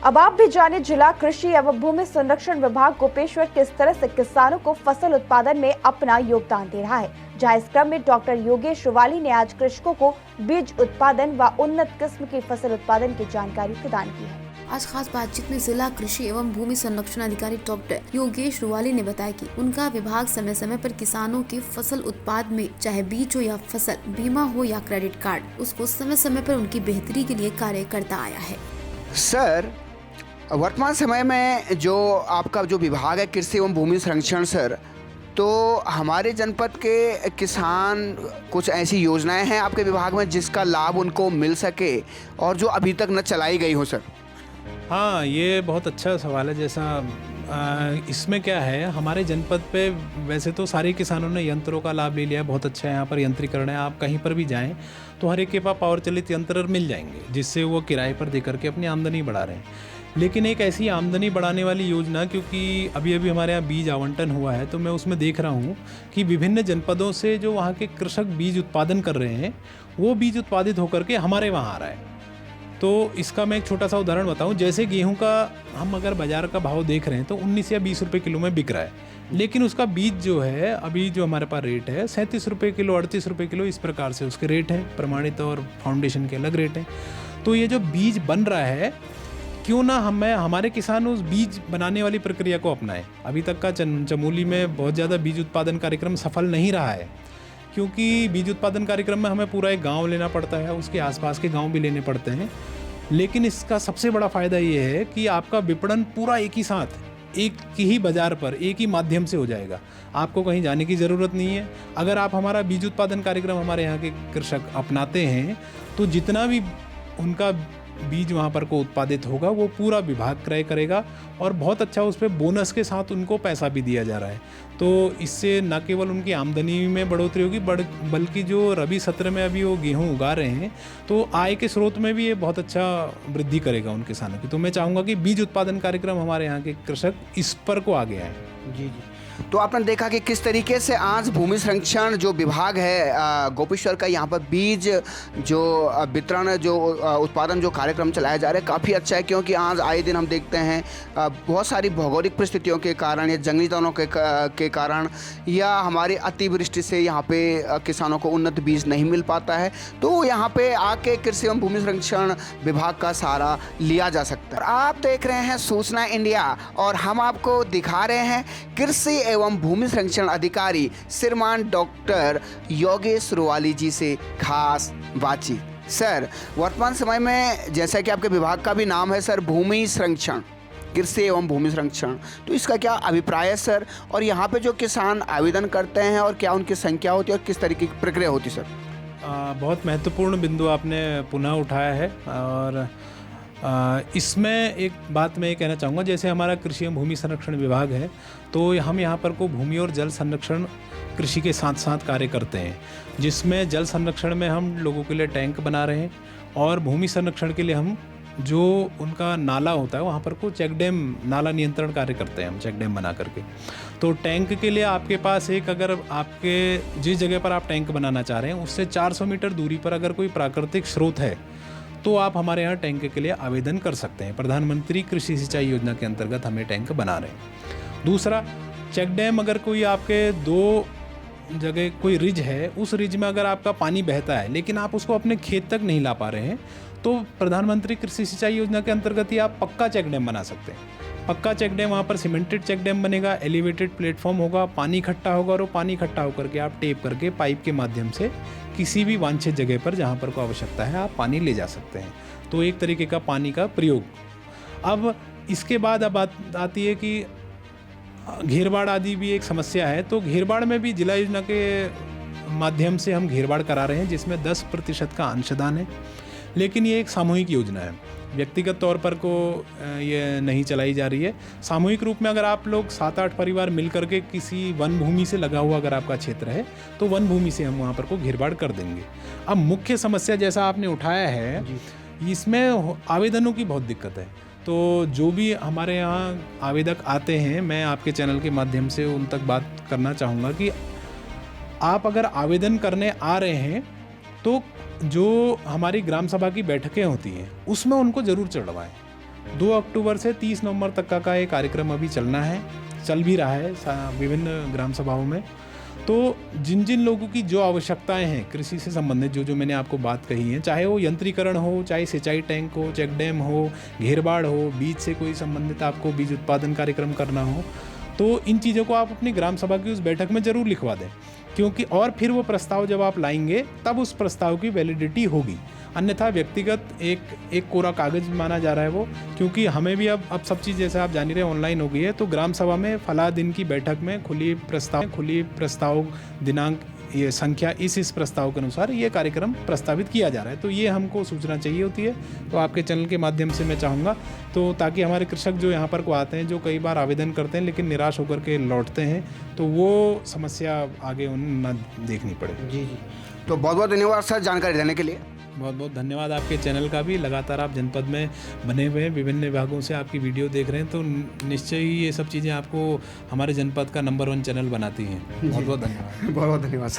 अब आप भी जाने जिला कृषि एवं भूमि संरक्षण विभाग गोपेश्वर किस तरह से किसानों को फसल उत्पादन में अपना योगदान दे रहा है। जहां इस क्रम में डॉक्टर योगेश रुवाली ने आज कृषकों को बीज उत्पादन व उन्नत किस्म की फसल उत्पादन की जानकारी प्रदान की है। आज खास बातचीत में जिला कृषि एवं भूमि संरक्षण अधिकारी डॉक्टर योगेश रुवाली ने बताया कि उनका विभाग समय समय पर किसानों की फसल उत्पाद में चाहे बीज हो या फसल, बीमा हो या क्रेडिट कार्ड, उसको समय समय पर उनकी बेहतरी के लिए कार्य करता आया है। सर, वर्तमान समय में जो आपका जो विभाग है कृषि एवं भूमि संरक्षण सर, तो हमारे जनपद के किसान कुछ ऐसी योजनाएं हैं आपके विभाग में जिसका लाभ उनको मिल सके और जो अभी तक न चलाई गई हो सर? हाँ, ये बहुत अच्छा सवाल है। जैसा इसमें क्या है, हमारे जनपद पे वैसे तो सारे किसानों ने यंत्रों का लाभ ले लिया है। बहुत अच्छा है, यहाँ पर यंत्रीकरण है। आप कहीं पर भी जाएं तो हर एक के पास पावर चलित यंत्र मिल जाएंगे, जिससे वो किराए पर दे करके अपनी आमदनी बढ़ा रहे हैं। लेकिन एक ऐसी आमदनी बढ़ाने वाली योजना, क्योंकि अभी अभी हमारे यहाँ बीज आवंटन हुआ है, तो मैं उसमें देख रहा हूँ कि विभिन्न जनपदों से जो वहाँ के कृषक बीज उत्पादन कर रहे हैं, वो बीज उत्पादित होकर के हमारे वहाँ आ रहा है। तो इसका मैं एक छोटा सा उदाहरण बताऊं। जैसे गेहूं का हम अगर बाज़ार का भाव देख रहे हैं तो 19 या 20 रुपये किलो में बिक रहा है, लेकिन उसका बीज जो है अभी जो हमारे पास रेट है 37 रुपये किलो, 38 रुपये किलो, इस प्रकार से उसके रेट हैं। प्रमाणित और फाउंडेशन के अलग रेट हैं। तो ये जो बीज बन रहा है, क्यों ना हमारे किसान उस बीज बनाने वाली प्रक्रिया को अपनाएं। अभी तक का चमोली में बहुत ज़्यादा बीज उत्पादन कार्यक्रम सफल नहीं रहा है, क्योंकि बीज उत्पादन कार्यक्रम में हमें पूरा एक गांव लेना पड़ता है, उसके आसपास के गांव भी लेने पड़ते हैं। लेकिन इसका सबसे बड़ा फ़ायदा ये है कि आपका विपणन पूरा एक ही साथ, एक ही बाज़ार पर, एक ही माध्यम से हो जाएगा। आपको कहीं जाने की ज़रूरत नहीं है। अगर आप हमारा बीज उत्पादन कार्यक्रम हमारे यहाँ के कृषक अपनाते हैं तो जितना भी उनका बीज वहाँ पर को उत्पादित होगा वो पूरा विभाग क्रय करेगा और बहुत अच्छा उस पर बोनस के साथ उनको पैसा भी दिया जा रहा है। तो इससे न केवल उनकी आमदनी में बढ़ोतरी होगी, बल्कि जो रबी सत्र में अभी वो गेहूँ उगा रहे हैं तो आय के स्रोत में भी ये बहुत अच्छा वृद्धि करेगा उन किसानों की। तो मैं चाहूँगा कि बीज उत्पादन कार्यक्रम हमारे यहाँ के कृषक इस पर को आगे आए। जी। तो आपने देखा कि किस तरीके से आज भूमि संरक्षण जो विभाग है गोपेश्वर का, यहाँ पर बीज जो वितरण जो उत्पादन जो कार्यक्रम चलाया जा रहा है काफ़ी अच्छा है। क्योंकि आज आए दिन हम देखते हैं बहुत सारी भौगोलिक परिस्थितियों के कारण या जंगली तनों के कारण या हमारी अतिवृष्टि से यहाँ पे किसानों को उन्नत बीज नहीं मिल पाता है। तो यहाँ पे आके कृषि एवं भूमि संरक्षण विभाग का सहारा लिया जा सकता है। आप देख रहे हैं सूचना इंडिया और हम आपको दिखा रहे हैं कृषि एवं भूमि संरक्षण अधिकारी श्रीमान डॉक्टर योगेश रुवाली जी से खास बातचीत। सर, वर्तमान समय में जैसा कि आपके विभाग का भी नाम है सर, भूमि संरक्षण, कृषि एवं भूमि संरक्षण, तो इसका क्या अभिप्राय है सर? और यहाँ पे जो किसान आवेदन करते हैं और क्या उनकी संख्या होती है और किस तरीके की प्रक्रिया होती है सर? बहुत महत्वपूर्ण बिंदु आपने पुनः उठाया है। और इसमें एक बात मैं ये कहना चाहूँगा, जैसे हमारा कृषि एवं भूमि संरक्षण विभाग है तो हम यहाँ पर को भूमि और जल संरक्षण कृषि के साथ साथ कार्य करते हैं, जिसमें जल संरक्षण में हम लोगों के लिए टैंक बना रहे हैं और भूमि संरक्षण के लिए हम जो उनका नाला होता है वहाँ पर को चेक डैम, नाला नियंत्रण कार्य करते हैं हम चेक डैम बना करके। तो टैंक के लिए आपके पास एक, अगर आपके जिस जगह पर आप टैंक बनाना चाह रहे हैं उससे 400 मीटर दूरी पर अगर कोई प्राकृतिक स्रोत है तो आप हमारे यहाँ टैंक के लिए आवेदन कर सकते हैं। प्रधानमंत्री कृषि सिंचाई योजना के अंतर्गत हमें टैंक बना रहे हैं। दूसरा, चेक डैम, अगर कोई आपके 2 जगह कोई रिज है, उस रिज में अगर आपका पानी बहता है लेकिन आप उसको अपने खेत तक नहीं ला पा रहे हैं, तो प्रधानमंत्री कृषि सिंचाई योजना के अंतर्गत ही आप पक्का चेक डैम बना सकते हैं। पक्का चेक डैम, वहाँ पर सीमेंटेड चेक डैम बनेगा, एलिवेटेड प्लेटफॉर्म होगा, पानी इकट्ठा होगा और वो पानी इकट्ठा होकर के आप टेप करके पाइप के माध्यम से किसी भी वांछित जगह पर जहाँ पर को आवश्यकता है आप पानी ले जा सकते हैं। तो एक तरीके का पानी का प्रयोग। अब इसके बाद अब आती है कि घेरबाड़ आदि भी एक समस्या है। तो घेरबाड़ में भी जिला योजना के माध्यम से हम घेरबाड़ करा रहे हैं, जिसमें 10% का अंशदान है। लेकिन ये एक सामूहिक योजना है, व्यक्तिगत तौर पर को ये नहीं चलाई जा रही है। सामूहिक रूप में अगर आप लोग 7-8 परिवार मिल करके किसी वन भूमि से लगा हुआ अगर आपका क्षेत्र है तो वन भूमि से हम वहाँ पर को घेरबाड़ कर देंगे। अब मुख्य समस्या जैसा आपने उठाया है, इसमें आवेदनों की बहुत दिक्कत है। तो जो भी हमारे यहाँ आवेदक आते हैं, मैं आपके चैनल के माध्यम से उन तक बात करना चाहूँगा कि आप अगर आवेदन करने आ रहे हैं तो जो हमारी ग्राम सभा की बैठकें होती हैं उसमें उनको ज़रूर चढ़वाएं। 2 अक्टूबर से 30 नवंबर तक का ये कार्यक्रम अभी चल भी रहा है विभिन्न ग्राम सभाओं में। तो जिन जिन लोगों की जो आवश्यकताएं हैं कृषि से संबंधित, जो मैंने आपको बात कही है, चाहे वो यंत्रीकरण हो, चाहे सिंचाई टैंक हो, चेक डैम हो, घेरबाड़ हो, बीज से कोई संबंधित आपको बीज उत्पादन कार्यक्रम करना हो, तो इन चीज़ों को आप अपनी ग्राम सभा की उस बैठक में ज़रूर लिखवा दें, क्योंकि और फिर वो प्रस्ताव जब आप लाएंगे तब उस प्रस्ताव की वैलिडिटी होगी। अन्यथा व्यक्तिगत एक कोरा कागज़ माना जा रहा है वो, क्योंकि हमें भी अब सब चीज़ जैसे आप जान ही रहे ऑनलाइन हो गई है। तो ग्राम सभा में फला दिन की बैठक में खुली प्रस्ताव दिनांक ये संख्या इस प्रस्ताव के अनुसार ये कार्यक्रम प्रस्तावित किया जा रहा है। तो ये हमको सूचना चाहिए होती है, तो आपके चैनल के माध्यम से मैं चाहूँगा, तो ताकि हमारे कृषक जो यहाँ पर को आते हैं, जो कई बार आवेदन करते हैं लेकिन निराश होकर के लौटते हैं, तो वो समस्या आगे उन्हें ना देखनी पड़े। जी जी, तो बहुत बहुत धन्यवाद सर जानकारी देने के लिए। बहुत बहुत धन्यवाद आपके चैनल का भी। लगातार आप जनपद में बने हुए हैं, विभिन्न विभागों से आपकी वीडियो देख रहे हैं, तो निश्चय ही ये सब चीज़ें आपको हमारे जनपद का नंबर 1 चैनल बनाती हैं। बहुत बहुत धन्यवाद। बहुत बहुत धन्यवाद सर।